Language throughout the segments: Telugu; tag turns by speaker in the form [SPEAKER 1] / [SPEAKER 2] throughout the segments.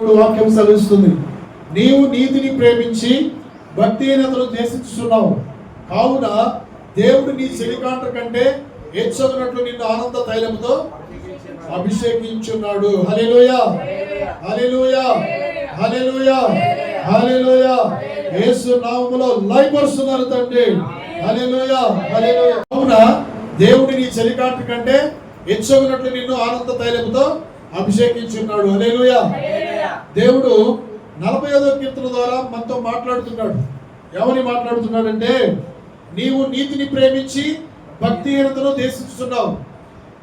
[SPEAKER 1] దేవుడు వాక్యం సెలవిస్తుంది, నీవు నీతిని ప్రేమించి భక్తిహీనతను ద్వేషించుచున్నావు, కావున దేవుడు నీ చెలికాంట కంటే హెచ్చగినట్లు నిన్ను ఆనంద తైలముతో అభిషేకించున్నాడు. హల్లెలూయా, హల్లెలూయా, హల్లెలూయా, హల్లెలూయా. యేసు నామములో లయపరుస్తున్నారు తండ్రి. హల్లెలూయా, హల్లెలూయా. కావున దేవుడు నీ చెలికాంట కంటే హెచ్చగినట్లు నిన్ను ఆనంద తైలముతో అభిషేకించున్నాడు. హల్లెలూయా. దేవుడు 45వ కీర్తన ద్వారా మనతో మాట్లాడుతున్నాడు. ఎవరిని మాట్లాడుతున్నాడంటే, నీవు నీతిని ప్రేమించి భక్తిహీనతను ద్వేషిస్తున్నావు.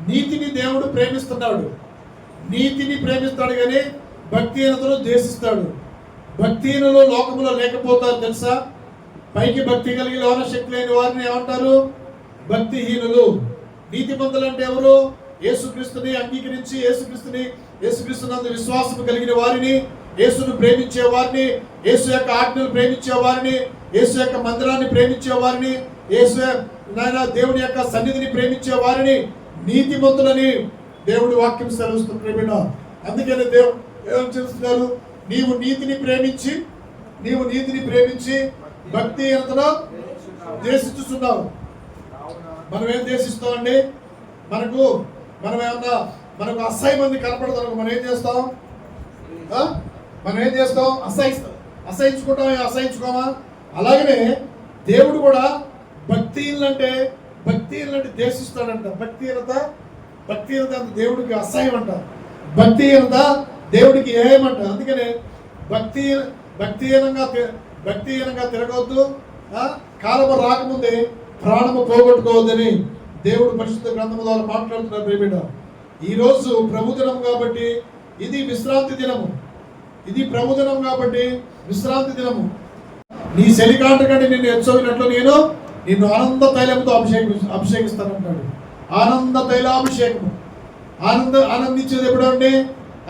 [SPEAKER 1] నీతిని దేవుడు ప్రేమిస్తున్నాడు, నీతిని ప్రేమిస్తాడు కానీ భక్తిహీనతను ద్వేషిస్తాడు. భక్తిహీనులు లోకంలో లేకపోతారు తెలుసా? పైకి భక్తి కలిగి లోన శక్తి లేని వారిని ఏమంటారు? భక్తిహీనులు. నీతిమంతులు అంటే ఎవరు? యేసుక్రీస్తుని అంగీకరించి యేసుక్రీస్తునందు విశ్వాసం కలిగిన వారిని, యేసును ప్రేమించే వారిని, యేసు యొక్క ఆజ్ఞలు ప్రేమించే వారిని, యేసు యొక్క మందిరాన్ని ప్రేమించే వారిని, యేసు దేవుని యొక్క సన్నిధిని ప్రేమించే వారిని నీతిమంతులని దేవుడి వాక్యం సెలవుస్తుంది. అందుకని దేవుడు ఏం చేస్తున్నారు? నీవు నీతిని ప్రేమించి భక్తిహీనతను ద్వేషిస్తున్నావు. మనం ఏం ద్వేషిస్తామండి? మనకు అసహ్య మంది కనపడతారు, మనం ఏం చేస్తాం? అసహించుకోమా? అలాగనే దేవుడు కూడా భక్తిహీనులంటే ద్వేషిస్తాడంట. భక్తిహీనత దేవుడికి అసహ్యం అంట, భక్తిహీనత దేవుడికి ఏమంట. అందుకనే భక్తిహీనంగా తిరగవద్దు, కాలము రాకముందే ప్రాణము పోగొట్టుకోవద్దని దేవుడు పరిశుద్ధ గ్రంథము ద్వారా మాట్లాడుతున్నారు. ప్రియబిడ్డ, ఈరోజు ప్రభుదినం కాబట్టి ఇది విశ్రాంతి దినము. విశ్రాంతి దినము. నీ చెలికాంట కంటే నిన్ను హెచ్చగినట్లు నేను నిన్ను ఆనంద తైలంతో అభిషేకిస్తానంటాడు. ఆనంద తైలాభిషేకము. ఆనందించేది ఎప్పుడండి?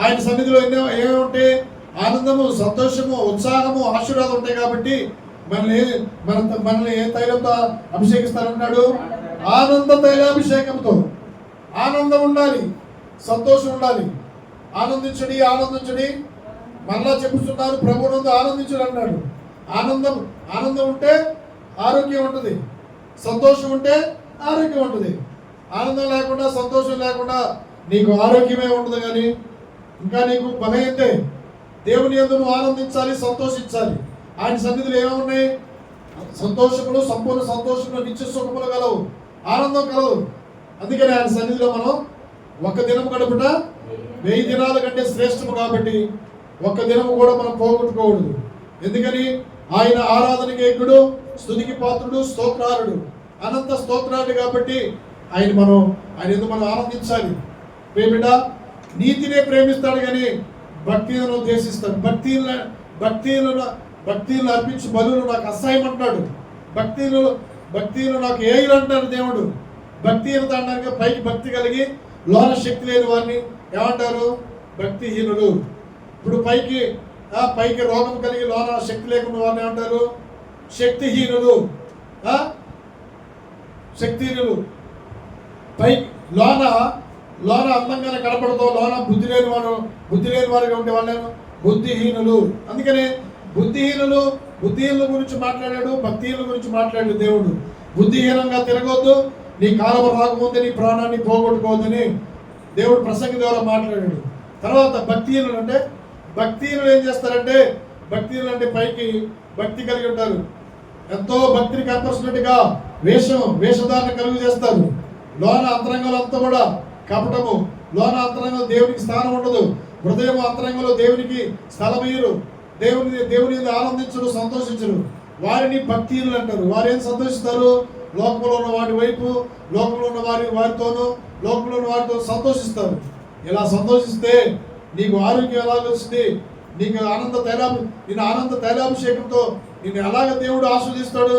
[SPEAKER 1] ఆయన సన్నిధిలో ఏముంటే ఆనందము, సంతోషము, ఉత్సాహము, ఆశీర్వాదం ఉంటాయి. కాబట్టి మనల్ని ఏ తైలంతో అభిషేకిస్తానంటున్నాడు? ఆనంద తైలాభిషేకంతో. ఆనందం ఉండాలి, సంతోషం ఉండాలి. ఆనందించడి. మళ్ళా చెప్పుతున్నారు, ప్రభువునందు ఆనందించడు అన్నాడు. ఆనందం ఉంటే ఆరోగ్యం ఉంటుంది, సంతోషం ఉంటే ఆరోగ్యం ఉంటుంది. ఆనందం లేకుండా, సంతోషం లేకుండా నీకు ఆరోగ్యమే ఉండదు. కానీ ఇంకా నీకు బలహీనతే. దేవుని యందు నువ్వు ఆనందించాలి, సంతోషించాలి. ఆయన సన్నిధిలో ఏమున్నాయి? సంతోషములు, సంపూర్ణ సంతోషములు, నిత్య సుఖములు కలవు, ఆనందం కలవు. అందుకని ఆయన సన్నిధిలో మనం ఒక దినం గడుపుట 1000 దినాల కంటే శ్రేష్టము. కాబట్టి ఒక్క దినము కూడా మనం పోగొట్టుకోకూడదు. ఎందుకని? ఆయన ఆరాధనకి యోగ్యుడు, స్తుతికి పాత్రుడు, స్తోత్రారుడు, అనంత స్తోత్రాలు. కాబట్టి ఆయన ఎందుకు మనం ఆనందించాలి. ప్రేమిట నీతినే ప్రేమిస్తాడు కానీ భక్తిలను ద్వేషిస్తాడు. భక్తిలను అర్పించి బలులు నాకు అసహ్యం అంటాడు. భక్తిలు నాకు ఏయులు అంటాడు దేవుడు. భక్తిహీనత అనడానికి పైకి భక్తి కలిగి లోన శక్తి లేని వారిని ఏమంటారు? భక్తిహీనులు. ఇప్పుడు పైకి రోగం కలిగి లోన శక్తి లేకుండా వారిని ఏమంటారు? శక్తిహీనులు. లోన అందంగానే కనపడతావు, లోన బుద్ధి లేని వారుగా ఉండే వాళ్ళను బుద్ధిహీనులు. అందుకనే బుద్ధిహీనుల గురించి మాట్లాడాడు, భక్తిహీనుల గురించి మాట్లాడాడు దేవుడు. బుద్ధిహీనంగా తిరగొద్దు, నీ కాలము రాకముందే నీ ప్రాణాన్ని పోగొట్టుకోవద్దని దేవుడు ప్రసంగి ద్వారా మాట్లాడాడు. తర్వాత భక్తిహీనులు ఏం చేస్తారంటే, పైకి భక్తి కలిగి ఉంటారు, ఎంతో భక్తిని కనపరుస్తున్నట్టుగా వేషధారణ కలుగు చేస్తారు. లోన అంతరంగంలో అంతా కూడా కపటము, లోన అంతరంగంలో దేవునికి స్థానం ఉండదు, హృదయం అంతరంగంలో దేవునికి స్థలమయ్యరు, దేవుని ఆనందించరు, సంతోషించరు. వారిని భక్తిహీనులు అంటారు. వారు ఏం సంతోషిస్తారు? లోకంలో ఉన్న వాటి వైపు, లోకంలో ఉన్న వారితో సంతోషిస్తారు. ఇలా సంతోషిస్తే నీకు ఆరోగ్యం ఎలాగ వచ్చింది? నిన్ను ఆనంద తైలాభిషేకంతో నిన్ను ఎలాగ దేవుడు ఆస్వాదిస్తాడు?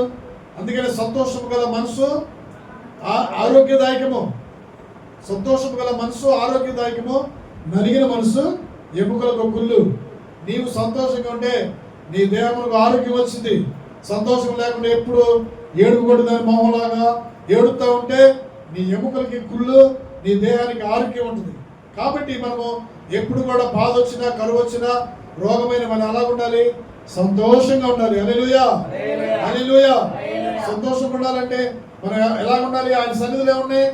[SPEAKER 1] అందుకని సంతోషము గల మనసు ఆరోగ్యదాయకము. నలిగిన మనసు ఎముకలకు గుళ్ళు. నీవు సంతోషంగా ఉంటే నీ దేహములకు ఆరోగ్యం వచ్చింది. సంతోషం లేకుండా ఎప్పుడు ఏడుపుకొడుదని మొహంలాగా ఏడుస్తూ ఉంటే నీ ఎముకలకి కుళ్ళు, నీ దేహానికి ఆరోగ్యం ఉంటుంది. కాబట్టి మనము ఎప్పుడు కూడా బాధ వచ్చినా, కరువు వచ్చినా, రోగమైన మనం ఎలా ఉండాలి? సంతోషంగా ఉండాలి. హల్లెలూయా, హల్లెలూయా. సంతోషంగా ఉండాలంటే మనం ఎలా ఉండాలి? ఆయన సన్నిధిలో ఏమున్నాయి?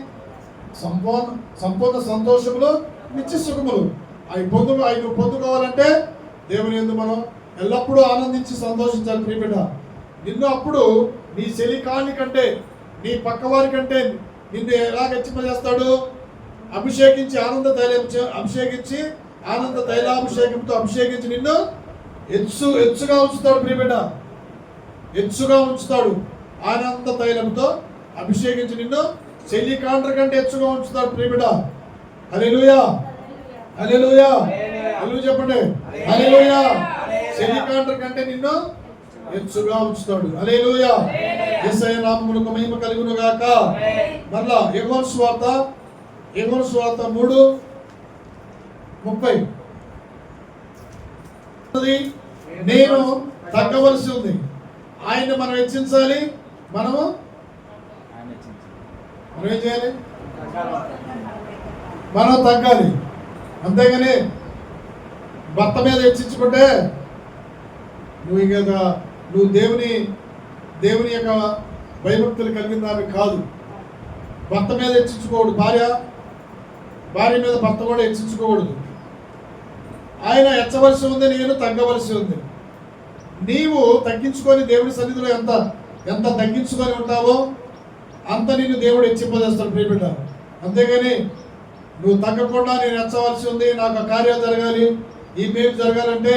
[SPEAKER 1] సంపూర్ణ సంతోషములు, నిత్య సుఖములు. అవి పొందుకోవాలంటే దేవుని యందు మనం ఎల్లప్పుడూ ఆనందించి సంతోషించాలి. ప్రియబిడ్డ, నిన్ను అప్పుడు నీ చెలికాని కంటే, నీ పక్కవారి కంటే నిన్ను ఎలా హెచ్చింపజేస్తాడు? అభిషేకించి ఆనంద తైలాభిషేకంతో అభిషేకించి నిన్ను ఎచ్చుగా ఉంచుతాడు. ప్రియబిడ్డ, ఎచ్చుగా ఉంచుతాడు. ఆనంద తైలంతో అభిషేకించి నిన్ను చెలికాండ్ర కంటే ఎచ్చుగా ఉంచుతాడు. ప్రియబిడ్డ, హల్లెలూయా, హల్లెలూయా, హల్లెలూయా చెప్పండి. హల్లెలూయా. చెలికాండ్ర కంటే నిన్ను ఎచ్చుగా ఉంచుతాడు. హల్లెలూయా. యేసయ్య నామమునకు మహిమ కలుగును గాక. మరలా యోహాను సువార్త 3:30. నేను తగ్గవలసి ఉంది, ఆయన మనం హెచ్చించాలి. మనం ఏం చేయాలి? మనం తగ్గాలి. అంతేగాని భర్త మీద హెచ్చించుకుంటే నువ్వు దేవుని యొక్క భయభక్తులు కలిగిన దాన్ని కాదు. భర్త మీద హెచ్చించుకోకూడదు. భార్య మీద భర్త కూడా హెచ్చించుకోకూడదు. ఆయన హెచ్చవలసి ఉంది, నేను తగ్గవలసి ఉంది. నీవు తగ్గించుకొని దేవుడి సన్నిధిలో ఎంత తగ్గించుకొని ఉంటావో అంత నిన్ను దేవుడు హెచ్చింపజేస్తాడు. ప్రియబిడ్డ, అంతేగాని నువ్వు తగ్గకుండా నేను హెచ్చవలసి ఉంది, నాకు ఆ కార్యాలు జరగాలి, ఈ మేలు జరగాలంటే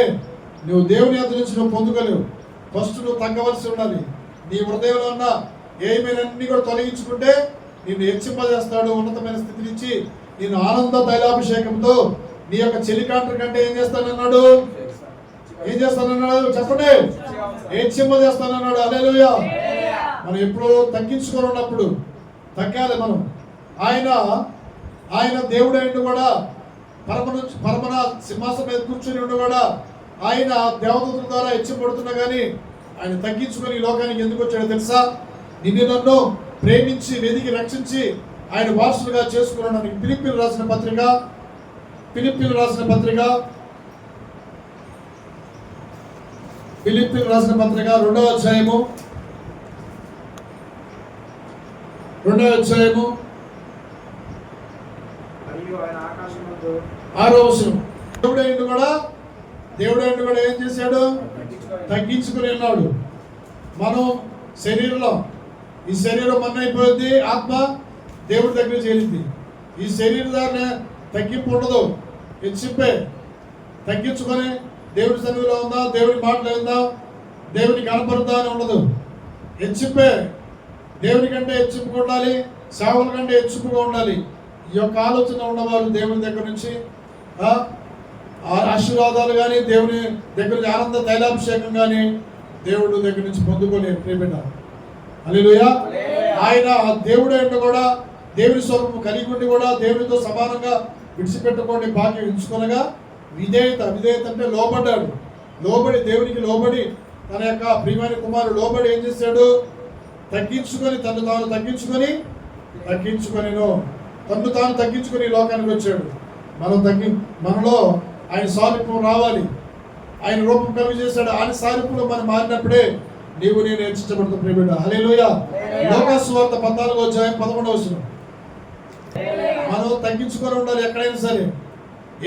[SPEAKER 1] నువ్వు దేవుని యొద్ద నుంచి నువ్వు పొందుకోలేవు. ఫస్ట్ నువ్వు తగ్గవలసి ఉండాలి. నీ హృదయంలో ఉన్న ఏమైనా కూడా తొలగించుకుంటే నిన్ను హెచ్చింపజేస్తాడు. ఉన్నతమైన స్థితినిచ్చి నేను ఆనంద తైలాభిషేకంతో నీ యొక్క చెలికాండ్ర కంటే ఏం చేస్తానన్నాడు? చెప్పండి. హెచ్చింపజేస్తానన్నాడు. హల్లెలూయా. మనం ఎప్పుడు తగ్గించుకొని ఉన్నప్పుడు తగ్గాలి మనం. ఆయన దేవుడు అయిన కూడా పరమన సింహాసనం మీద కూర్చొని ఉండి కూడా ఆయన దేవదూతల ద్వారా హెచ్చింపడుతున్నా కానీ ఆయన తగ్గించుకొని ఈ లోకానికి ఎందుకు వచ్చాడో తెలుసా? నిన్ను నన్ను ప్రేమించి వెదికి రక్షించి ఆయన వారసులుగా చేసుకున్నానికి. ఫిలిప్పీయులకు రాసిన పత్రిక 2వ అధ్యాయము 6వ వచనం. దేవుడు కూడా ఏం చేశాడు? తగ్గించుకుని ఉన్నాడు. మనం శరీరంలో ఈ శరీరం మన్నైపోయింది, ఆత్మ దేవుడి దగ్గర చేరింది. ఈ శరీర దాన్ని తగ్గింపు ఉండదు. హెచ్చింపే తగ్గించుకొని దేవుడి సన్నిధిలో ఉందా, దేవుడి మాటలు ఉందా, దేవుని కనపరుద్దా అని ఉండదు. హెచ్చింపే దేవుని కంటే హెచ్చింపుగా ఉండాలి, సేవల కంటే హెచ్చింపుగా ఉండాలి. ఈ యొక్క ఆలోచన ఉన్నవారు దేవుని దగ్గర నుంచి ఆశీర్వాదాలు కానీ, దేవుని దగ్గర నుంచి ఆనంద తైలాభిషేకం కానీ దేవుడి దగ్గర నుంచి పొందుకోలేరు. ప్రియబిడ్డ, హల్లెలూయా. ఆయన దేవుడు అంటే కూడా దేవుని స్వరూపం కలిగి ఉండి కూడా దేవునితో సమానంగా విడిచిపెట్టుకోండి భాగ్యం ఎంచుకొనగా విధేయత అంటే లోబడ్డాడు. దేవునికి లోబడి తన యొక్క ప్రియమైన కుమారుడు లోబడి ఏం చేశాడు? తగ్గించుకొని తను తాను తగ్గించుకొని ఈ లోకానికి వచ్చాడు. మనలో ఆయన సారూప్యం రావాలి, ఆయన రూపం కలిగి చేశాడు. ఆయన సారూప్యంలో మనం మారినప్పుడే నీవు నేను హెచ్చించబడతావు. ప్రియబిడ్డ, హల్లెలూయా. లూకా సువార్త 14వ అధ్యాయం 11వ వచనం. మనం తగ్గించుకొని ఉండాలి. ఎక్కడైనా సరే,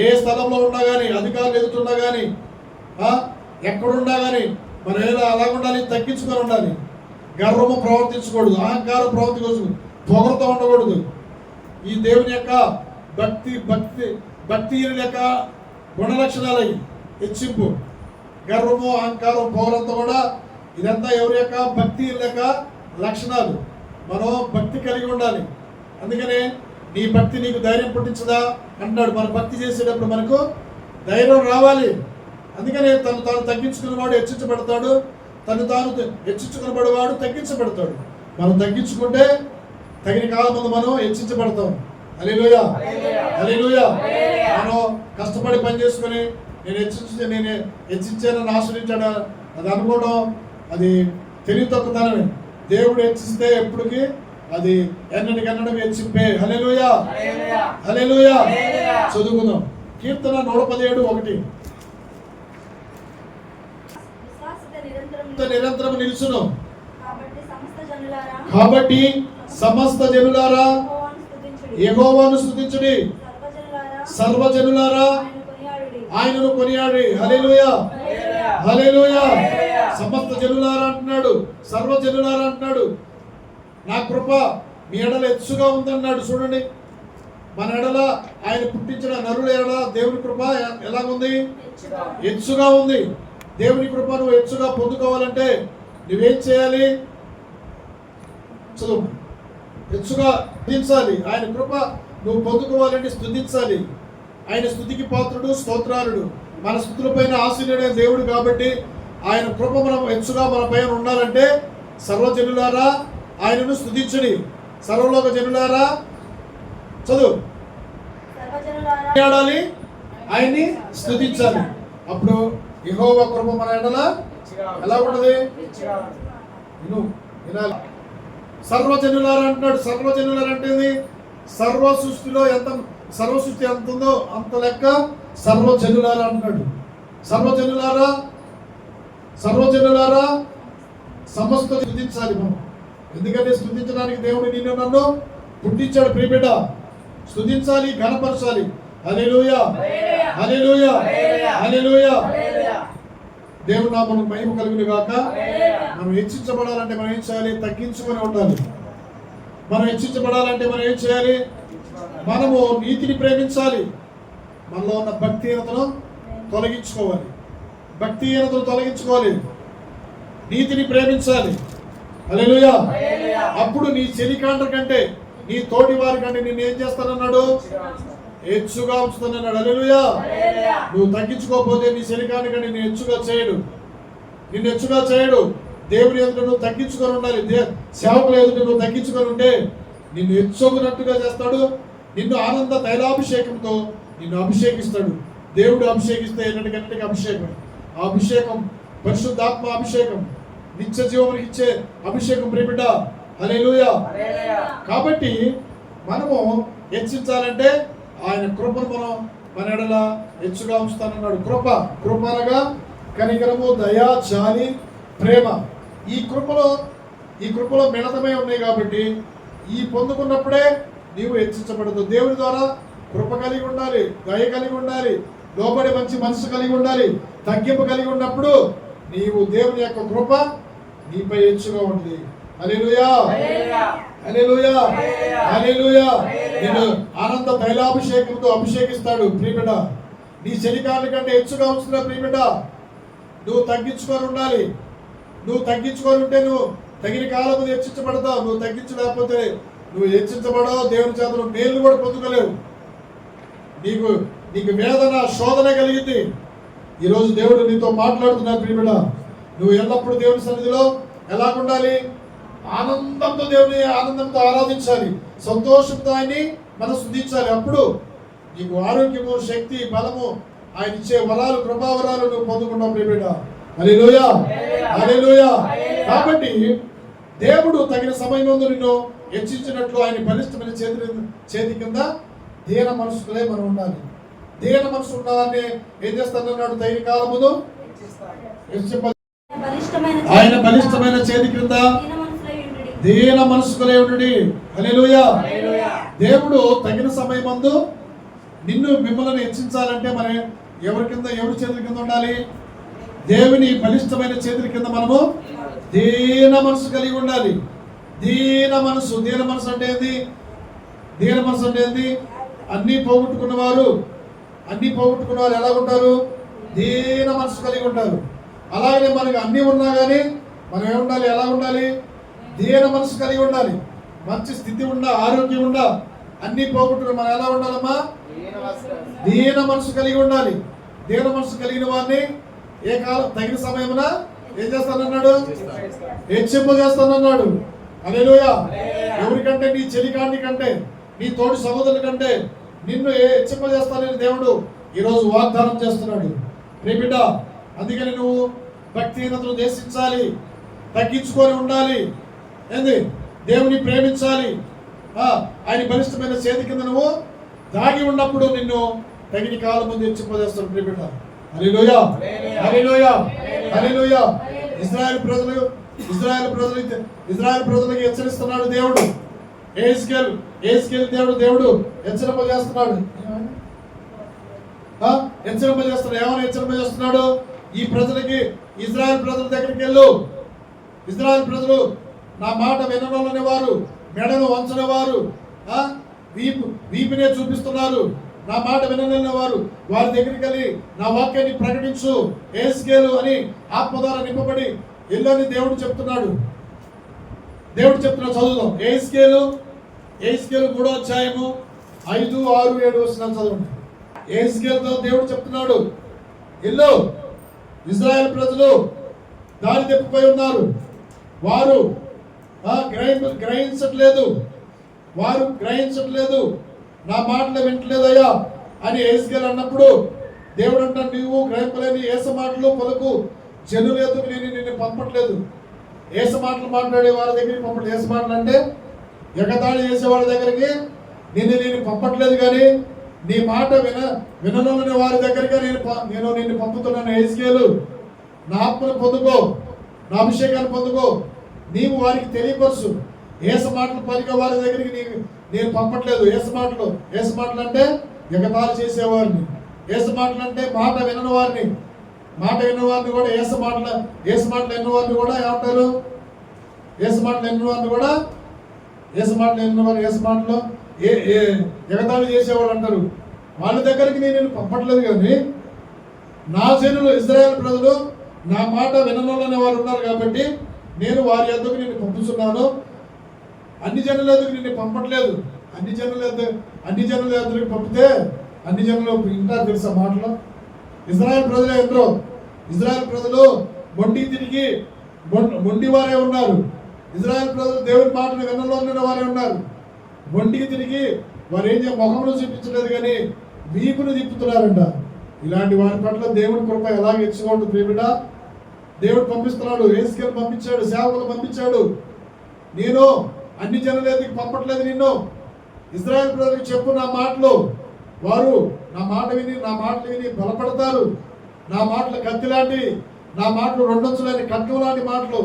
[SPEAKER 1] ఏ స్థలంలో ఉన్నా కానీ, అధికారులు ఎదుగుతున్నా కానీ, ఎక్కడున్నా కానీ మనం ఏదో అలా ఉండాలి, తగ్గించుకొని ఉండాలి. గర్వము ప్రవర్తించకూడదు, అహంకారం ప్రవర్తించకూడదు, పొగరుతో ఉండకూడదు. ఈ దేవుని యొక్క భక్తి యొక్క గుణ లక్షణాలు హెచ్చింపు, గర్వము, అహంకారం, పొగరంతా కూడా ఇదంతా ఎవరి యొక్క భక్తి యొక్క లక్షణాలు. మనం భక్తి కలిగి ఉండాలి. అందుకనే నీ భక్తి నీకు ధైర్యం పుట్టించదా అంటున్నాడు. మన భక్తి చేసేటప్పుడు మనకు ధైర్యం రావాలి. అందుకనే తను తాను తగ్గించుకునేవాడు హెచ్చించబడతాడు, తను తాను హెచ్చించుకునేవాడు తగ్గించబడతాడు. మనం తగ్గించుకుంటే తగిన కాలం ముందు మనం హెచ్చించబడతాం. హల్లెలూయా, హల్లెలూయా. మనం కష్టపడి పని చేసుకుని నేను హెచ్చించానని ఆశ్రయించాడు అది అనుకోవడం అది తెలివి తక్కువతనమే. దేవుడు హెచ్చిస్తే ఎప్పటికీ అది ఎన్నటికన్నడం హెచ్చింపే. హల్లెలూయా, హల్లెలూయా. చదువుకుందాం. కీర్తన 117:1. నిరంతరం నిలుచును.
[SPEAKER 2] కాబట్టి
[SPEAKER 1] కాబట్టి సమస్త జనులారా యెహోవాను స్తుతించుడి, సర్వజనులారా ఆయనను కొనియాడి. హల్లెలూయా, హల్లెలూయా. సమస్త జనులారా అంటున్నాడు, సర్వజనులారా అంటున్నాడు. నా కృప మీ ఎడల హెచ్చుగా ఉందన్నాడు. చూడండి, మన ఎడల ఆయన పుట్టించిన నరుల ఎడల దేవుని కృప ఎలాగుంది? హెచ్చుగా ఉంది. దేవుని కృప నువ్వు హెచ్చుగా పొందుకోవాలంటే నువ్వేం చేయాలి? చదువు. హెచ్చుగా స్తుతించాలి. ఆయన కృప నువ్వు పొందుకోవాలంటే స్తుతించాలి. ఆయన స్తుతికి పాత్రుడు, స్తోత్రాలుడు. మన స్తుతుల పైన ఆశీనుడైన దేవుడు కాబట్టి ఆయన కృప మనం హెచ్చుగా మన పైన ఉండాలంటే సర్వజనులారా ఆయనను స్తుతించుడి, సర్వలోక జనులారా చదువు ఆడాలి, ఆయన్ని స్తుతించాలి. అప్పుడు యెహోవా కృప మన ఎడల ఎలా ఉంటది? వినాలి. సర్వజనులారా అంటున్నాడు. సర్వజనులారా అంటే సర్వ సృష్టిలో సర్వ సృష్టి ఎంత ఉందో అంత లెక్క సర్వజనులారా అంటున్నాడు. సర్వజనులారా, సర్వజనులారా సమస్త స్తుతించాలి మనం. ఎందుకంటే స్తుతించడానికి దేవుడు నిన్ను నన్ను పుట్టించాడు. ప్రియబిడ్డ, స్తుతించాలి, ఘనపరచాలి. హల్లెలూయా, హల్లెలూయా, హల్లెలూయా. దేవుడు నామమునకు మహిమ కలుగును గాక. మనం హెచ్చించబడాలంటే మనం ఏం చేయాలి? తగ్గించుకొని ఉండాలి. మనం హెచ్చించబడాలంటే మనం ఏం చేయాలి? మనము నీతిని ప్రేమించాలి. మనలో ఉన్న భక్తిహీనతను తొలగించుకోవాలి. భక్తిహీనతను తొలగించుకోవాలి, నీతిని ప్రేమించాలి. హల్లెలూయా. అప్పుడు నీ చెలికాండ్ర కంటే, నీ తోటి వారి కంటే నిన్ను ఏం చేస్తానన్నాడు? హెచ్చుగా ఉంచుతానన్నాడు. హల్లెలూయా. నువ్వు తగ్గించుకోకపోతే నీ చెలికాండ్ర కంటే నిన్ను హెచ్చుగా చేయడు. నిన్ను హెచ్చుగా చేయడు. దేవుని ఎదుట నువ్వు తగ్గించుకొని ఉండాలి. సేవకుల ఎదుట నువ్వు తగ్గించుకొని ఉంటే నిన్ను హెచ్చుకున్నట్టుగా చేస్తాడు. నిన్ను ఆనంద తైలాభిషేకంతో నిన్ను అభిషేకిస్తాడు. దేవుడు అభిషేకిస్తే ఎన్నటికన్నిటికీ అభిషేకం. ఆ అభిషేకం పరిశుద్ధాత్మ అభిషేకం, నిత్య జీవమునికి ఇచ్చే అభిషేకం. ప్రియబిడ్డ, హల్లెలూయా. కాబట్టి మనము హెచ్చించాలంటే ఆయన కృపను మనం మన ఎడల హెచ్చుగా ఉంచుతానన్నాడు. కృప అనగా కనికరము, దయ, జాలి, ప్రేమ. ఈ కృపలో మిళితమై ఉన్నాయి కాబట్టి ఈ పొందుకున్నప్పుడే నీవు హెచ్చించబడదు. దేవుని ద్వారా కృప కలిగి ఉండాలి, దయ కలిగి ఉండాలి, లోబడి మంచి మనసు కలిగి ఉండాలి, తగ్గింపు కలిగి ఉన్నప్పుడు నీవు దేవుని యొక్క కృప నీపై హెచ్చుగా ఉంది. హల్లెలూయా, హల్లెలూయా, హల్లెలూయా. నేను ఆనంద తైలాభిషేకంతో అభిషేకిస్తాడు. ప్రియబిడ్డ, నీ శరీరాల కంటే హెచ్చుగా ఉంచుతున్నా. ప్రియబిడ్డ, నువ్వు తగ్గించుకొని ఉండాలి. నువ్వు తగ్గించుకొని ఉంటే నువ్వు తగిన కాలము హెచ్చించబడతావు. నువ్వు తగ్గించలేకపోతే నువ్వు హెచ్చించబడవు. దేవుని చేత నువ్వు మేలు కూడా పొందుకోలేవు. నీకు వేదన, శోధన కలిగింది. ఈరోజు దేవుడు నీతో మాట్లాడుతున్నాడు. ప్రియబిడ్డ, నువ్వు ఎల్లప్పుడూ దేవుని సన్నిధిలో ఎలా ఉండాలి? ఆనందంతో దేవుని ఆనందంతో ఆరాధించాలి, సంతోషంతో ఆయన్ని మనం స్తుతించాలి. అప్పుడు నీకు ఆరోగ్యము, శక్తి, బలము, ఆయన ఇచ్చే వరాలు, కృపావరాలు నువ్వు పొందుకున్నావు. ప్రియబిడ్డ, హల్లెలూయా, హల్లెలూయా. కాబట్టి దేవుడు తగిన సమయంలో నిన్ను హెచ్చించినట్లు ఆయన బలిష్టమైన చేతి కింద దీన మనసులే మనం ఉండాలి. దీన మనసు ఉన్నవారిని ఏం చేస్తానన్నాడు? తగిన కాలమును ఆయన బలిష్టమైన చేతి కింద దీన మనసులే ఉండుడి. హల్లెలూయా. దేవుడు తగిన సమయమందు మిమ్మల్ని హెచ్చించాలంటే మనం ఎవరి చేతుల కింద ఉండాలి? దేవుని బలిష్టమైన చేతుల కింద మనము దీన మనసు కలిగి ఉండాలి. దీన మనసు అంటే ఏంది? దీన మనసు అంటే ఏంది? అన్నీ పోగొట్టుకున్న వారు ఎలా ఉంటారు? దీన మనసు కలిగి ఉంటారు. అలాగనే మనకు అన్నీ ఉన్నా కానీ మనం ఏముండాలి? ఎలా ఉండాలి? దీన మనసు కలిగి ఉండాలి. మంచి స్థితి ఉండా, ఆరోగ్యం ఉండా, అన్నీ పోగొట్టుకుని మనం ఎలా ఉండాలమ్మా? దీన మనసు కలిగి ఉండాలి. దీన మనసు కలిగిన వారిని ఏ కాలం తగిన సమయమున ఏం చేస్తానన్నాడు? హెచ్చింపజేస్తానన్నాడు. హల్లెలూయా. ఎవరికంటే? నీ చెలికాండి కంటే, నీ తోటి సహోదరుల కంటే నిన్ను హెచ్చింపజేస్తానని దేవుడు ఈరోజు వాగ్దానం చేస్తున్నాడు. ప్రియబిడ్డ, అందుకని నువ్వు భక్తిహీనతను దేశించాలి, తగ్గించుకొని ఉండాలి. ఏంది? దేవుని ప్రేమించాలి. ఆయన బలిష్టమైన చేతి కింద నువ్వు దాగి ఉన్నప్పుడు నిన్ను తగిన కాలం ముందు హెచ్చింపజేస్తాడు. ప్రియబిడ్డ, హల్లెలూయా, హల్లెలూయా, హల్లెలూయా. ఇజ్రాయెల్ ప్రజలకి హెచ్చరిస్తున్నాడు దేవుడు. ఏజ్కేల్ దేవుడు హెచ్చరింపజేస్తున్నాడు. ఏమని హెచ్చరింపజేస్తున్నాడు? ఈ ప్రజలకి, ఇజ్రాయెల్ ప్రజల దగ్గరికి వెళ్ళు. ఇజ్రాయెల్ ప్రజలు నా మాట వినని వారు, మెడను వంచని వారు, వీపునే చూపిస్తున్నారు. నా మాట వినని వారు, వారి దగ్గరికి వెళ్ళి నా వాక్యాన్ని ప్రకటించు ఏజ్కేలు అని ఆత్మ ద్వారా నింపబడి వెళ్ళు అని దేవుడు చెప్తున్నాడు. చదువుదాం. ఏజ్కేలు 3వ అధ్యాయము 5, 6, 7 వచనాలు చదవండి. ఏజ్కేలుతో దేవుడు చెప్తున్నాడు, వెళ్ళు, ఇజ్రాయెల్ ప్రజలు దారి తప్పిపోయి ఉన్నారు, వారు గ్రహించట్లేదు, నా మాటలు వింటలేదయ్యా అని ఏజ్కేలు అన్నప్పుడు దేవుడు అంటాడు, నీవు గ్రహింపలేని ఏస మాటలు పలుకు జనుల ఎదుగు నేను నిన్ను పంపట్లేదు. ఏస మాటలు మాట్లాడే వారి దగ్గరికి పంపట్లేదు. ఏస మాటలు అంటే ఎగతాళి చేసే వాళ్ళ దగ్గరికి నేను పంపట్లేదు, కానీ నీ మాట వినని వారి దగ్గరికి నేను నిన్ను పంపుతున్నాను. ఏజ్కేలు, నా ఆత్మను పొందుకో, నా అభిషేకాన్ని పొందుకో, నీవు వారికి తెలియపరచు. ఏస మాటలు పలికే వారి దగ్గరికి నేను పంపట్లేదు. ఏస మాటలు అంటే ఎగతాళి చేసేవారిని, ఏస మాటలు అంటే మాట వినని వారిని కూడా ఏస మాటలు ఎన్నో వారిని కూడా ఏమంటారు? ఏస మాటలు ఎగతాళి చేసేవాళ్ళు అంటారు. వాళ్ళ దగ్గరికి నేను పంపట్లేదు, కానీ నా జనులు ఇజ్రాయెల్ ప్రజలు నా మాట వినని వారు ఉన్నారు కాబట్టి నేను వారి యొద్దకు నిన్ను పంపుతున్నాను. అన్ని జనుల ఎదుగు నిన్ను పంపట్లేదు. అన్ని జనుల ఎదుగు పంపితే అన్ని జనులు వింటారు తెలుసా మాటలు? ఇజ్రాయెల్ ప్రజలే ఎందరో. ఇజ్రాయెల్ ప్రజలు మొండి వారే ఉన్నారు. ఇజ్రాయెల్ ప్రజలు దేవుని మాటను వినని వారే ఉన్నారు. మొండికి తిరిగి వారు ఏం ముఖమును చూపించలేదు, కానీ వీపును తిప్పుతున్నారంట. ఇలాంటి వారి పట్ల దేవుని కృప ఎలాగ హెచ్చుకోండి ప్రియబిడ్డ. దేవుడు పంపిస్తున్నాడు, ఏజ్కేలు పంపించాడు, సేవకులు పంపించాడు. నేను అన్ని జనులకి పంపట్లేదు నిన్ను. ఇజ్రాయెల్ ప్రజలకు చెప్పు నా మాటలు. వారు నా మాటలు విని బలపడతారు. నా మాటలు కత్తి లాంటి, నా మాటలు 2 అంచులని ఖడ్గం లాంటి మాటలు,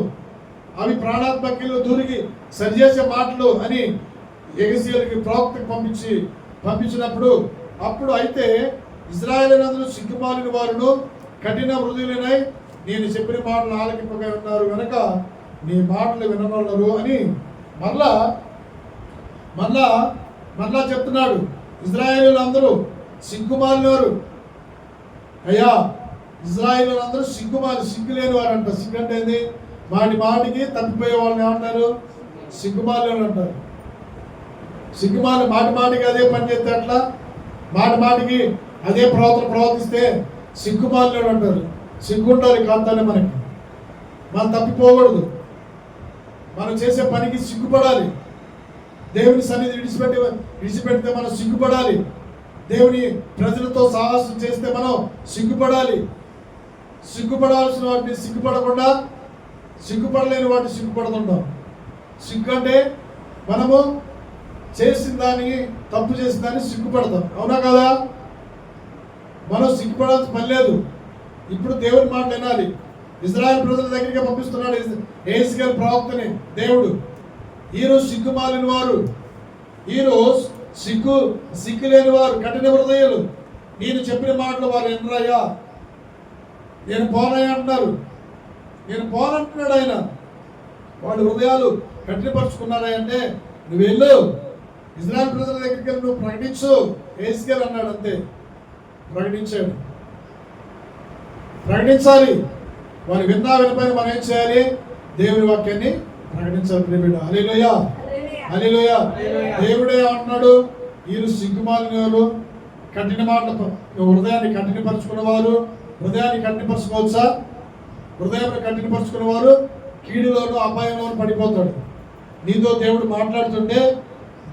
[SPEAKER 1] అవి ప్రాణాత్మకిలో దూరికి సరిచేసే మాటలు అని యెహెజ్కేలుకి ప్రవక్తకు పంపించినప్పుడు అప్పుడు అయితే ఇశ్రాయేలీయులందరూ సిగ్గుమాలిన వారును కఠిన హృదయులై నేను చెప్పిన మాటలు ఆలకింపగా ఉన్నారు కనుక నీ మాటలు వినగలరు అని మళ్ళా చెప్తున్నాడు. ఇశ్రాయేలీయులందరూ సిగ్గుమాలినవారు. అయ్యా, ఇశ్రాయేలీయులందరూ సిగ్గు లేని వారు అంటారు. సిగ్గు అంటే ఏంది? మాటికి తప్పిపోయే వాళ్ళని ఏమంటారు? సిగ్గుమాలినవారు అంటారు. సిగ్గుమాలి మాటికి అదే పని చేస్తే అట్లా, మాటికి అదే ప్రవర్తిస్తే సిగ్గుమాలినవాడు అంటారు. సిగ్గుండాలి కాంతానే మనకి. మనం తప్పిపోకూడదు. మనం చేసే పనికి సిగ్గుపడాలి. దేవుని సన్నిధి విడిచిపెడితే మనం సిగ్గుపడాలి. దేవుని ప్రజలతో సాహసం చేస్తే మనం సిగ్గుపడాలి. సిగ్గుపడాల్సిన వాటిని సిగ్గుపడకుండా, సిగ్గుపడలేని వాటిని సిగ్గుపడుతుంటాం. సిగ్గు అంటే మనము చేసిన దానికి, తప్పు చేసిన దాన్ని సిగ్గుపడతాం. అవునా కదా? మనం సిగ్గుపడాల్సిన పని లేదు. ఇప్పుడు దేవుని మాట వినాలి. ఇశ్రాయేలు ప్రజల దగ్గరికి పంపిస్తున్నాడు యెహెజ్కేలు ప్రవక్తని దేవుడు. ఈరోజు సిగ్గుమాలిన వారు, ఈరోజు సిగ్గు లేని వారు, కఠిన హృదయాలు, నేను చెప్పిన మాటలు వారు ఎన్నరయ్యా, నేను పోనయ్యా అంటున్నారు. నేను పోనంటున్నాడు ఆయన. వాళ్ళ హృదయాలు కఠినపరుచుకున్నారా అంటే నువ్వు వెళ్ళు, ఇశ్రాయేలు ప్రజల దగ్గరికి వెళ్ళి నువ్వు ప్రకటించు. యెహెజ్కేలు అన్నాడు, అంతే. ప్రకటించాలి. వారు వినపైన మనం ఏం చేయాలి? దేవుని వాక్యాన్ని ప్రకటించాలి. హల్లెలూయా, హల్లెలూయా. దేవుడే అంటున్నాడు, వీరు సిగ్గుమాలిన కఠిన మాటలు, హృదయాన్ని కఠినపరుచుకున్నవారు. హృదయాన్ని కఠినపరచుకోవచ్చా? హృదయాన్ని కఠినపరుచుకున్న వారు కీడులోను అపాయంలోను పడిపోతాడు. నీతో దేవుడు మాట్లాడుతుంటే,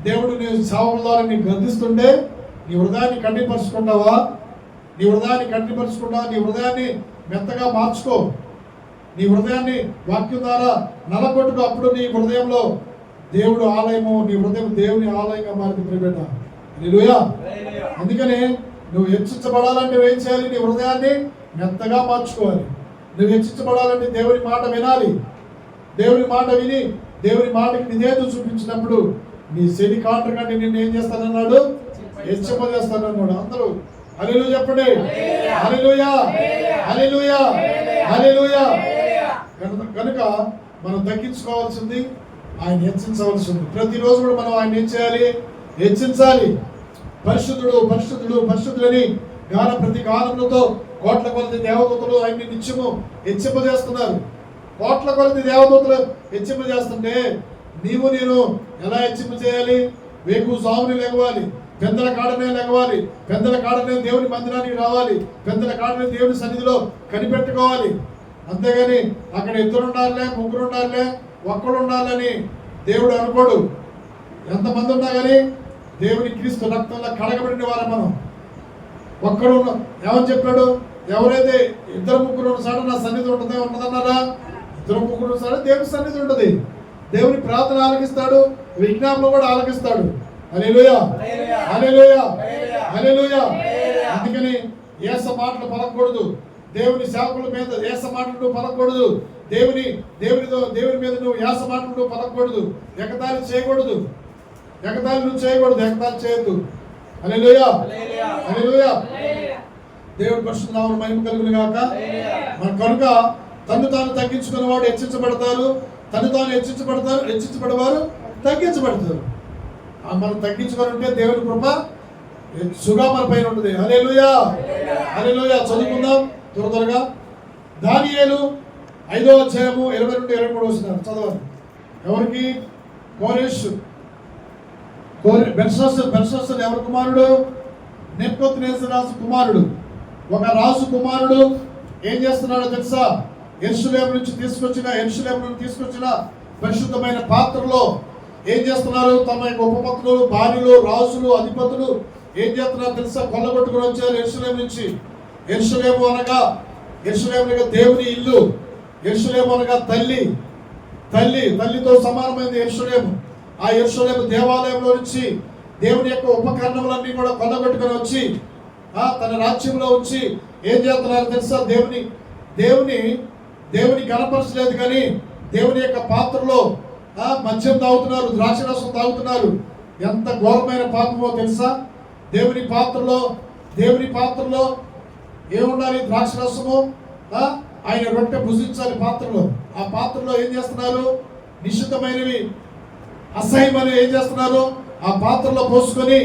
[SPEAKER 1] దేవుడు నీ సేవకుల ద్వారా నీకు గర్దిస్తుంటే నీ హృదయాన్ని కఠినపరుచుకుంటావా? నీ హృదయాన్ని మెత్తగా మార్చుకో. నీ హృదయాన్ని వాక్యం ద్వారా నలగొట్టుకో. అప్పుడు నీ హృదయంలో దేవుడు ఆలయము, నీ హృదయం దేవుని ఆలయంగా మారింది ప్రియబిడ్డ. హల్లెలూయా. అందుకని నువ్వు హెచ్చించబడాలంటే ఏం చేయాలి? నీ హృదయాన్ని మెత్తగా మార్చుకోవాలి. నువ్వు హెచ్చించబడాలంటే దేవుని మాట వినాలి. దేవుని మాట విని దేవుని మాటకి నిజేత చూపించినప్పుడు నీ శని కాంటర్ కంటే నిన్ను ఏం చేస్తానన్నాడు? హెచ్చింపజేస్తానన్నాడు. అందరూ హల్లెలూయా చెప్పండి. హల్లెలూయా, హల్లెలూయా, హల్లెలూయా. కనుక మనం తగ్గించుకోవాల్సింది, ఆయన హెచ్చించవలసింది. ప్రతిరోజు కూడా మనం ఆయన ఏం చేయాలి? హెచ్చించాలి. పరిశుద్ధుడు పరిశుద్ధుడు పరిశుద్ధులని గాన ప్రతి గానములతో కోట్ల కొలది దేవదూతలు ఆయన్ని నిత్యము హెచ్చింపజేస్తున్నారు. కోట్ల కొలది దేవదూతలు హెచ్చింపజేస్తుంటే నీవు నేను ఎలా హెచ్చింపజేయాలి? వేకు సాముని లెగవాలి, పెద్దల కాడనే లెగవాలి, పెద్దల కాడనే దేవుని మందిరానికి రావాలి, పెద్దల కాడనే దేవుని సన్నిధిలో కనిపెట్టుకోవాలి. అంతేగాని అక్కడ ఇద్దరు ఉండాలే, ముగ్గురు ఉండాలే, ఒక్కడు ఉండాలని దేవుడు అనుకోడు. ఎంతమంది ఉన్నా కానీ దేవుని క్రీస్తు రక్తంలో కడగబడిన వారు మనం. ఒక్కడు ఏమని చెప్పాడు? ఎవరైతే ఇద్దరు ముగ్గురు ఉన్న నా సన్నిధి ఉంటుందన్నారా? ఇద్దరు ముగ్గురు ఉన్న దేవుని సన్నిధి ఉంటుంది. దేవుని ప్రార్థన ఆలకిస్తాడు, విజ్ఞాపన కూడా ఆలకిస్తాడు. హల్లెలూయా, హల్లెలూయా, హల్లెలూయా. అందుకని ఏస మాటలు పలకూడదు, దేవుని సేవకుల మీద ఏస మాటలు పలకూడదు, దేవుని మీద నువ్వు యాస మాటలు పలకూడదు, ఎగతాళి చేయకూడదు, ఎగతాళి నువ్వు చేయకూడదు, ఎగతాళి చేయొద్దు. హల్లెలూయా, హల్లెలూయా. దేవుడి పరిశుద్ధ నామమున మహిమ కలుగును గాక. మన కనుక తను తాను తగ్గించుకున్న వాడు హెచ్చించబడతారు, తను తాను హెచ్చించబడేవారు తగ్గించబడతారు. మనం తగ్గించుకొని ఉంటే దేవుని కృప సుగా మన పైన ఉంటుంది. హల్లెలూయా, హల్లెలూయా. చదువుకుందాం త్వరగా. దానియేలు 5వ అధ్యాయము 22-23 వస్తున్నారు, చదవాలి. ఎవరికి? కోరెష్. బెల్షస్సర్ ఎవరి కుమారుడు? నెబుకద్నెజరు రాజు కుమారుడు. ఒక రాజు కుమారుడు ఏం చేస్తున్నాడో తెలుసా? యెరూషలేము నుంచి తీసుకొచ్చిన పరిశుద్ధమైన పాత్రలో ఏం చేస్తున్నారు? తమ యొక్క ఉపపత్తులు, భార్యలు, రాజులు, అధిపతులు ఏం చేస్తున్నారు తెలుసా? కొల్లగొట్టుకుని వచ్చారు యెరూషలేము నుంచి. యెరూషలేము అనగా దేవుని ఇల్లు. యెరూషలేము అనగా తల్లితో సమానమైనది యెరూషలేము. ఆ యెరూషలేము దేవాలయంలో నుంచి దేవుని యొక్క ఉపకరణములన్నీ కూడా కొల్లగొట్టుకుని వచ్చి తన రాజ్యంలో వచ్చి ఏం చేస్తున్నారు తెలుసా? దేవుని కనపరచలేదు, కానీ దేవుని యొక్క పాత్రలో మద్యం తాగుతున్నారు, ద్రాక్షరసం తాగుతున్నారు. ఎంత ఘోరమైన పాపమో తెలుసా? దేవుని పాత్రలో ఏముండాలి? ద్రాక్షరసము. ఆయన రొట్టె భుజించాలి పాత్రలో. ఆ పాత్రలో ఏం చేస్తున్నారు? నిషిద్ధమైనవి, అసహ్యమైనవి ఏం చేస్తున్నారు? ఆ పాత్రలో పోసుకొని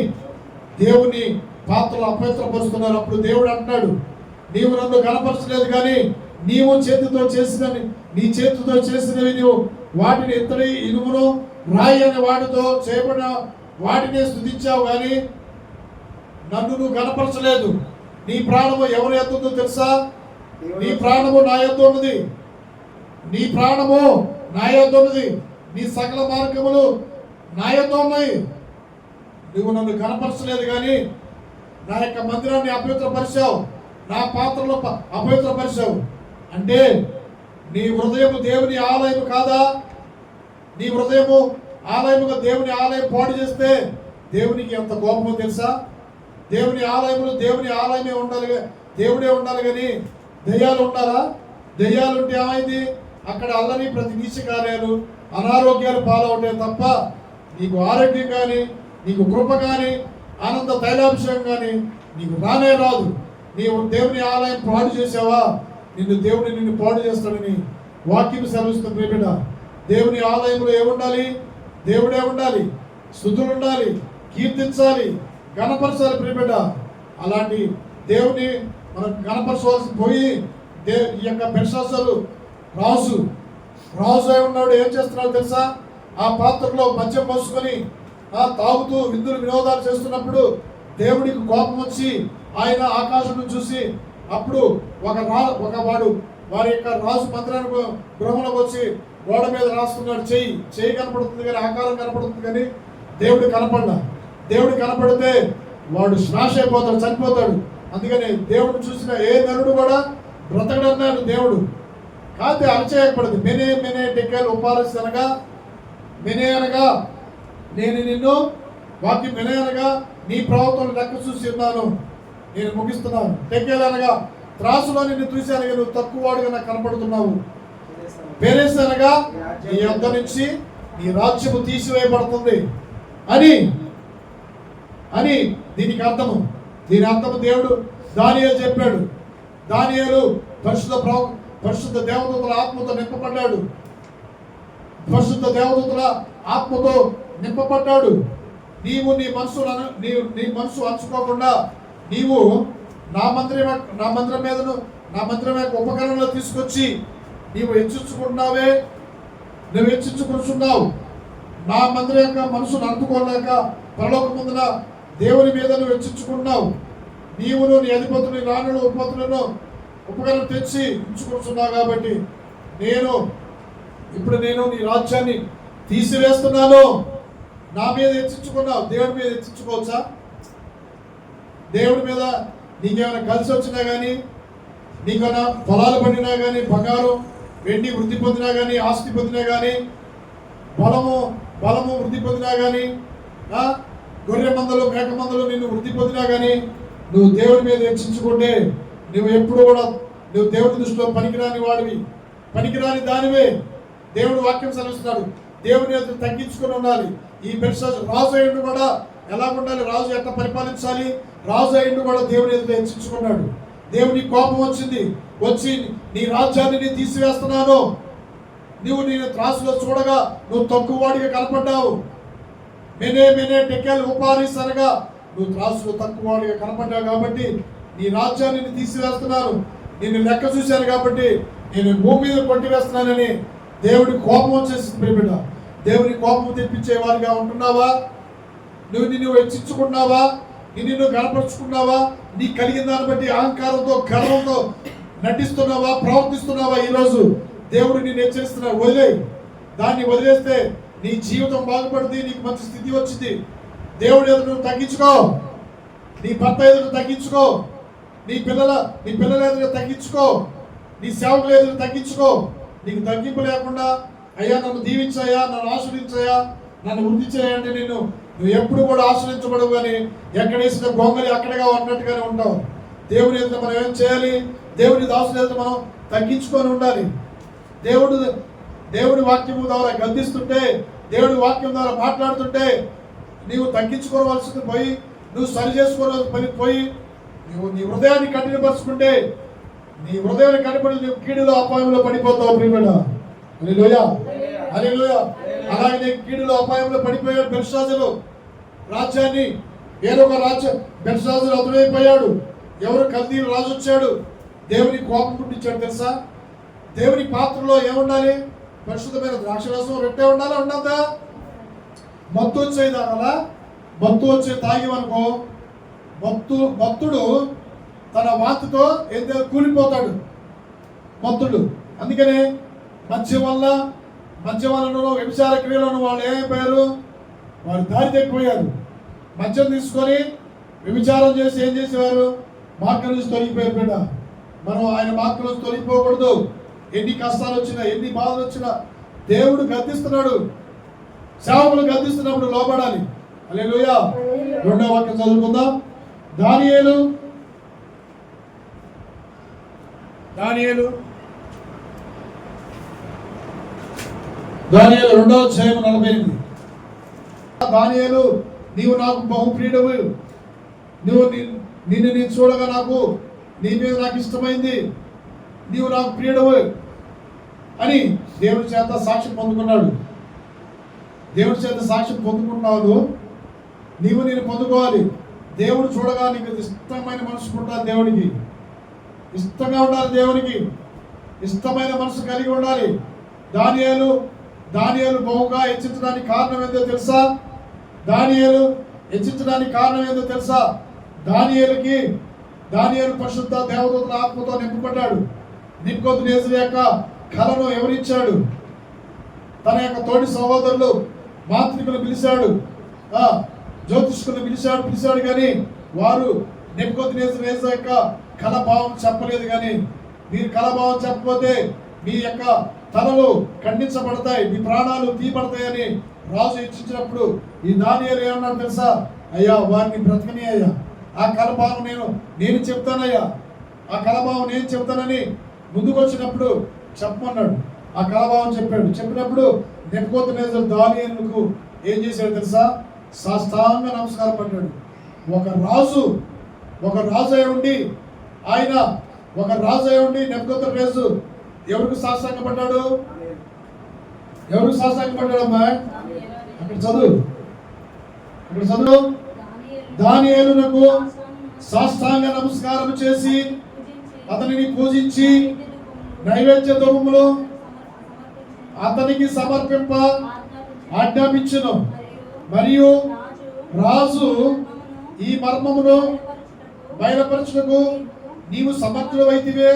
[SPEAKER 1] దేవుని పాత్రలో అపవిత్రపరుస్తున్నారు. అప్పుడు దేవుడు అంటున్నాడు, నీవు నన్ను కనపరచలేదు, కానీ నీ చేతితో చేసినవి నువ్వు వాటిని ఇత్తడి, ఇనుమును, రాయి అనే వాటితో చేయబడిన వాటిని స్తుతించావు, కానీ నన్ను నువ్వు కనపరచలేదు. నీ ప్రాణము ఎవరు ఎత్తుందో తెలుసా? నీ ప్రాణము నా యొద్ద ఉన్నది. నీ ప్రాణము నా యొద్ద ఉన్నది. నీ సకల మార్గములు నా యొద్ద ఉన్నాయి. నువ్వు నన్ను కనపరచలేదు, కానీ నా యొక్క మందిరాన్ని అపవిత్రపరిచావు, నా పాత్రలో అపవిత్రపరిచావు. అంటే నీ హృదయము దేవుని ఆలయం కాదా? నీ హృదయము ఆలయముగా దేవుని ఆలయం పాడు చేస్తే దేవునికి ఎంత కోపమో తెలుసా? దేవుని ఆలయములు దేవుని ఆలయమే ఉండాలి, దేవుడే ఉండాలి, కానీ దెయ్యాలు ఉండాలా? దెయ్యాలు ఉంటే ఏమైంది? అక్కడ అల్లని ప్రతి నీచ కార్యాలు, అనారోగ్యాలు పాలవుతాయి తప్ప నీకు ఆరోగ్యం కానీ, నీకు కృప కానీ, ఆనంద తైలాభిషేకం కానీ నీకు రానే రాదు. నీవు దేవుని ఆలయం పాడు చేసావా, నిన్ను పాడు చేస్తాడని వాక్యం సెలవిస్తుంది. ప్రియబిడ్డ, దేవుని ఆలయంలో ఏముండాలి? దేవుడే ఉండాలి, స్తుతులు ఉండాలి, కీర్తించాలి, గణపరచాలి. ప్రియబిడ్డ, అలాంటి దేవుని మనం గణపరచవలసి పోయి ఈ యొక్క బెల్షస్సరు రాజు అయి ఉన్నాడు. ఏం చేస్తున్నాడు తెలుసా? ఆ పాత్రలో మద్యం పోసుకొని తాగుతూ వినోదాలు చేస్తున్నప్పుడు దేవుడికి కోపం వచ్చి ఆయన ఆకాశం చూసి అప్పుడు వారి యొక్క రాజు మందిరానికి గృహంలోకి వచ్చి గోడ మీద రాస్తున్నాడు. చెయ్యి కనపడుతుంది కానీ, ఆకారం కనపడుతుంది కానీ దేవుడు కనపడితే వాడు శ్వాస అయిపోతాడు, చనిపోతాడు. అందుకని దేవుడు చూసిన ఏ నరుడు కూడా బ్రతకడన్నాడు దేవుడు. కాకపోతే అలచేయకూడదు. మెనే టెక్కలు ఉపాలసి అనగా నేను నిన్ను వాక్యం వినయనగా నీ ప్రవర్తనలు లెక్క చూసి ఉన్నాను, నేను ముగిస్తున్నాను. టెక్కేలు అనగా త్రాసులో నిన్ను చూశాను, నువ్వు తక్కువ వాడుగా నాకు కనపడుతున్నావు. పేరేస్ అనగా నీ యొద్ద నుంచి నీ రాజ్యము తీసివేయబడుతుంది అని అని దీనికి అర్థము. దీని అర్థము దేవుడు దానియేలు చెప్పాడు. దానియేలు పరిశుద్ధ దేవదూతల ఆత్మతో నింపబడ్డాడు. పరిశుద్ధ దేవదూతల ఆత్మతో నింపబడ్డాడు. నీవు నీ మనసు అంచుకోకుండా నీవు నా మందిరం మీదను నా మందిరం యొక్క ఉపకరణలో తీసుకొచ్చి నీవు హెచ్చించుకుంటున్నావు. నా మందిరం యొక్క మనసును అందుకోలేక పరలోక ముందున దేవుని మీద నువ్వు హెచ్చించుకుంటున్నావు. నీవును నీ అధిపతులు రాణులు ఉపపతులను ఉపకరణం తెచ్చి ఉంచుకుంటున్నావు. కాబట్టి ఇప్పుడు నేను నీ రాజ్యాన్ని తీసివేస్తున్నాను. నా మీద హెచ్చించుకున్నావు. దేవుడి మీద హెచ్చించుకోవచ్చా? దేవుడి మీద నీకేమైనా కలిసి వచ్చినా కానీ, నీకైనా పొలాలు పండినా కానీ, బంగారం వెండి వృద్ధి పొందినా కానీ, ఆస్తి పొందినా కానీ, బలము వృద్ధి పొందినా కానీ, గొర్రె మందలు మేక మందలు నిన్ను వృద్ధి పొందినా కానీ, నువ్వు దేవుడి మీద హెచ్చించుకుంటే నువ్వు ఎప్పుడు కూడా నువ్వు దేవుడి దృష్టిలో పనికిరాని వాడివి, పనికిరాని దానివే. దేవుడు వాక్యం సెలవిస్తున్నాడు, దేవుని ఎదురు తగ్గించుకొని ఉండాలి. ఈ బెల్షాజరు రాజు అయ్యిండు కూడా ఎలా ఉండాలి, రాజు ఎట్లా పరిపాలించాలి, రాజు అయ్యిండు కూడా దేవుని ఎదురు హెచ్చించుకున్నాడు. దేవుని కోపం వచ్చి నీ రాజ్యాన్ని నేను తీసివేస్తున్నాను. నువ్వు నేను త్రాసులో చూడగా నువ్వు తక్కువ వాడిగా కనపడ్డావు. మెనే టెకెల్ ఉపారిస్ అనగా నువ్వు త్రాసులో తక్కువ వాడిగా కనపడ్డావు. కాబట్టి నీ రాజ్యాన్ని నేను తీసివేస్తున్నాను. నేను లెక్క చూశాను కాబట్టి నేను భూమి మీద కొట్టివేస్తున్నానని దేవుడి కోపం వచ్చేసింది. బిడ్డ, దేవుని కోపం తెప్పించే వారిగా ఉంటున్నావా? నిన్ను హెచ్చించుకున్నావా? నిన్ను గనపరుచుకున్నావా? నీ కలిగిన దాన్ని బట్టి అహంకారంతో గర్వంతో నటిస్తున్నావా, ప్రవర్తిస్తున్నావా? ఈరోజు దేవుడు నిన్ను హెచ్చరిస్తున్నాడు. దాన్ని వదిలేస్తే నీ జీవితం బాగుపడుతుంది, నీకు మంచి స్థితి వచ్చింది. దేవుడి ఎదురు తగ్గించుకో, నీ భర్త ఎదురు తగ్గించుకో, నీ పిల్లల ఎదురు తగ్గించుకో, నీ సేవకుల ఎదురు తగ్గించుకో. నీకు తగ్గింపు లేకుండా అయ్యా నన్ను దీవించాయా, నన్ను ఆశ్రయించాయా, నన్ను వృద్ధి చేయండి, నువ్వు ఎప్పుడు కూడా ఆశ్రయించబడవు. కానీ ఎక్కడ వేసిన గొంగలి అక్కడగా ఉన్నట్టుగానే ఉంటావు. దేవుని ఎదుట మనం ఏం చేయాలి? దేవుని దాసుని ఎదుట మనం తగ్గించుకొని ఉండాలి. దేవుడి వాక్యం ద్వారా గద్దిస్తుంటే, దేవుడి వాక్యం ద్వారా మాట్లాడుతుంటే నీవు తగ్గించుకోవాల్సింది పోయి, నువ్వు సరి చేసుకోవాల్సిన పని పోయి, నువ్వు నీ హృదయాన్ని కఠినపరుచుకుంటే నీ హృదయాన్ని కనపడి నువ్వు కీడులో అపాయంలో పడిపోతావు. ప్రియమైన హల్లెలూయా, హల్లెలూయా. అలాగే కీడులో అపాయంలో పడిపోయాడు బెల్షాజరు. రాజ్యాన్ని వేరొక రాజ్యం బెల్షాజరు అదురైపోయాడు. ఎవరు? కల్దీయుల రాజు వచ్చాడు. దేవుని కోపం పుట్టించాడు. తెలుసా? దేవుని పాత్రలో ఏముండాలి? పరిశుద్ధమైన ద్రాక్షరసం రెట్టే ఉండాలా? ఉండద్దా? మత్తు వచ్చేది అలా మత్తు వచ్చే తాగివనుకో భక్తుడు తన వాంతితో ఏదో కూలిపోతాడు భక్తుడు. అందుకనే మద్యం వలన వ్యభిచార క్రియలను వాళ్ళు ఏమైపోయారు? వారు దారి తప్పిపోయారు. మద్యం తీసుకొని వ్యభిచారం చేసి ఏం చేసేవారు? మార్గం నుంచి తొలగిపోయారు. బిడ్డ, మనం ఆయన మార్గం నుంచి తొలగిపోకూడదు. ఎన్ని కష్టాలు వచ్చినా, ఎన్ని బాధలు వచ్చినా దేవుడు గద్దిస్తున్నాడు. సేవకులు గద్దిస్తున్నప్పుడు లోబడాలి. హల్లెలూయా. రెండవ వాక్యం చదువుకుందాం. దానియేలు 2:48. దానియేలు, నీవు నాకు బహు ప్రియుడవు, నిన్ను నేను చూడగా నీ మీద నాకు ఇష్టమైంది, నీవు నాకు ప్రియుడవు అని దేవుడి చేత సాక్ష్యం పొందుకున్నాడు. దేవుడి చేత సాక్ష్యం పొందుకున్నావు. నీవు నేను పొందుకోవాలి. దేవుడు చూడగా నీకు ఇష్టమైన మనసు ఉండాలి. దేవుడికి ఇష్టంగా ఉండాలి. దేవునికి ఇష్టమైన మనసు కలిగి ఉండాలి. దానియేలు బహుగా హెచ్చించడానికి కారణం ఏందో తెలుసా? దానియేలు పరిశుద్ధ దేవదూతల ఆత్మతో నింపబడ్డాడు. నెబుకద్నెజరు యొక్క కలను ఎవరిచ్చాడు? తన యొక్క తోటి సహోదరులు మాంత్రికులు పిలిచాడు, జ్యోతిష్కులు పిలిచాడు కానీ వారు నెబుకద్నెజరు యొక్క కలభావం చెప్పలేదు. కానీ మీరు కలభావం చెప్పకపోతే మీ యొక్క తలలు ఖండించబడతాయి, మీ ప్రాణాలు తీయబడతాయని రాజు హెచ్చించినప్పుడు ఈ దానియేలు ఏమన్నాడు తెలుసా? అయ్యా వారిని బ్రతకని అయ్యా, ఆ కలభావం నేను చెప్తానయ్యా, ఆ కలభావం నేను చెప్తానని ముందుకు వచ్చినప్పుడు చెప్పమన్నాడు. ఆ కలభావం చెప్పాడు. చెప్పినప్పుడు నెబుకద్నెజరు దానియేలుకు ఏం చేశాడు తెలుసా? సాష్టాంగ నమస్కారం పడ్డాడు. ఒక రాజు అయి ఉండి నెబుకద్నెజరు ఎవరికి సాష్టాంగ పడ్డాడు? ఎవరికి సాష్టాంగ పడ్డాడమ్మా? అక్కడ చదువు. దానియేలునకు సాష్టాంగ నమస్కారం చేసి అతనిని పూజించి నైవేద్య ధూపములు అతనికి సమర్పింప ఆజ్ఞాపించును. మరియు రాజు ఈ మర్మమును బయలుపరచుటకు నీవు సమర్థుడవైతివే.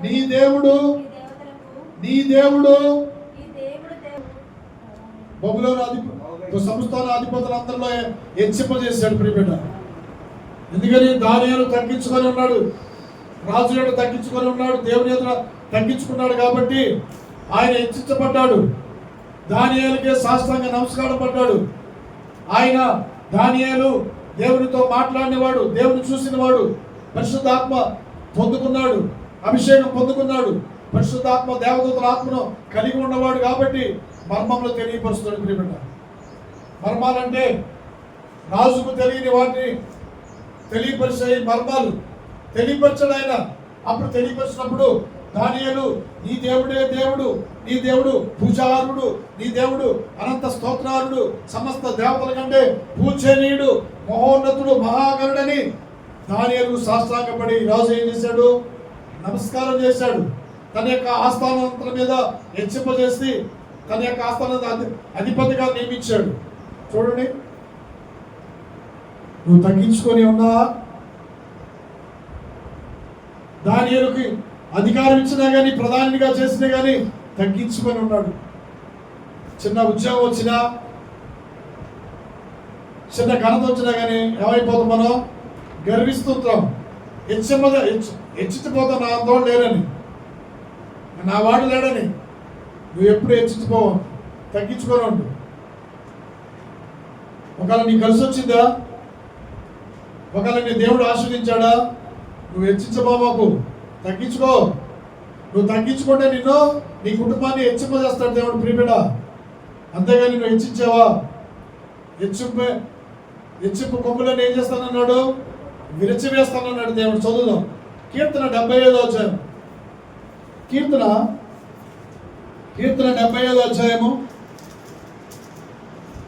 [SPEAKER 1] నీ దేవుడు బబులోను సంస్థాన అధిపతులందరిలో హెచ్చింపజేశాడు ప్రియబిడ్డ. ఎందుకని దానియేలు తగ్గించుకొని ఉన్నాడు, రాజు ఎదుట తగ్గించుకొని ఉన్నాడు, దేవుని ఎదుట తగ్గించుకున్నాడు కాబట్టి ఆయన హెచ్చించబడ్డాడు. దానియేలుకే సాష్టాంగ నమస్కారం పడ్డాడు. దానియేలు దేవునితో మాట్లాడినవాడు, దేవుని చూసినవాడు, పరిశుద్ధాత్మ పొందుకున్నాడు, అభిషేకం పొందుకున్నాడు, పరిశుద్ధాత్మ దేవదూతల ఆత్మను కలిగి ఉన్నవాడు కాబట్టి మర్మములు తెలియపరుస్తాడు ప్రియబిడ్డ. మర్మాలంటే రాజుకు తెలియని వాటిని తెలియపరిచే మర్మాలు తెలియపరచడు ఆయన. అప్పుడు తెలియపరిచినప్పుడు దానియేలు నీ దేవుడే దేవుడు, నీ దేవుడు పూజారుడు, నీ దేవుడు అనంత స్తోత్రారుడు, సమస్త దేవతల కంటే పూజనీయుడు, మహోన్నతుడు, మహాగరుడని దానియేలు సాష్టాంగపడి రాజు ఏం చేశాడు? నమస్కారం చేశాడు. తన యొక్క ఆస్థానంతరం మీద హెచ్చింపజేసి తన యొక్క ఆస్థానం అధిపతిగా నియమించాడు. చూడండి, నువ్వు తగ్గించుకొని ఉన్నావా? దానియేలుకి అధికారం ఇచ్చినా కానీ, ప్రధానిగా చేసినా కానీ తగ్గించుకొని ఉన్నాడు. చిన్న ఉద్యోగం వచ్చినా, చిన్న ఘనత వచ్చినా కానీ ఏమైపోతాం? మనం గర్విస్తుంటాం, హెచ్చించిపోతాం. నా తోడు లేరని, నా వాడు లేడని. నువ్వు ఎప్పుడు హెచ్చించుకోవు, తగ్గించుకొని ఉండు. ఒకవేళ నీకు కలిసి వచ్చిందా? ఒకవేళ నీ దేవుడు ఆశీర్వదించాడా? నువ్వు హెచ్చించబాబాకు, తగ్గించుకో. నువ్వు తగ్గించుకుంటే నిన్ను, నీ కుటుంబాన్ని హెచ్చింపజేస్తాడు దేవుడు ప్రియబిడ్డ. అంతేగాని నువ్వు హెచ్చించావా? హెచ్చింపు కొమ్ములను ఏం చేస్తానన్నాడు? విరచివేస్తానన్నాడు దేవుడు. చదువుదాం కీర్తన 75వ అధ్యాయం. కీర్తన 75వ అధ్యాయము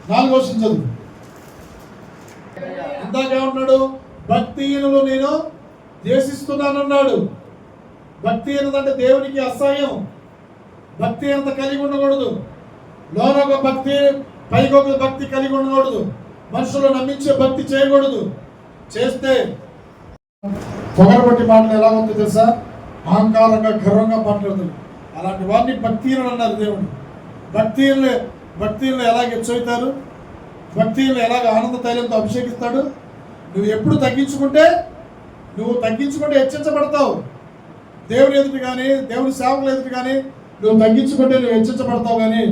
[SPEAKER 1] 4వ వచనం చదువు. ఇందాకేమన్నాడు? భక్తిహీనులు నేను ద్వేషిస్తున్నానన్నాడు. భక్తిహీనత అంటే దేవునికి అసహ్యం. భక్తిహీనత కలిగి ఉండకూడదు. లోనొక భక్తి, పైకొక భక్తి కలిగి ఉండకూడదు. మనుషులు నమ్మించే భక్తి చేయకూడదు. చేస్తే పొగరబట్టి మాటలు ఎలా ఉందో తెలుసా? అహంకారంగా, గర్వంగా మాట్లాడుతుంది. అలాంటి వారిని భక్తిహీనులు అన్నారు దేవుడు. భక్తిహీనులు ఎలాగ హెచ్చవుతారు? భక్తిహీనులు ఎలాగ ఆనంద తైలంతో అభిషేకిస్తాడు? నువ్వు ఎప్పుడు తగ్గించుకుంటే హెచ్చించబడతావు. దేవుని ఎదుటి కానీ, దేవుని సేవకుల ఎదుటి కానీ నువ్వు తగ్గించుకుంటే నువ్వు హెచ్చించబడతావు. కానీ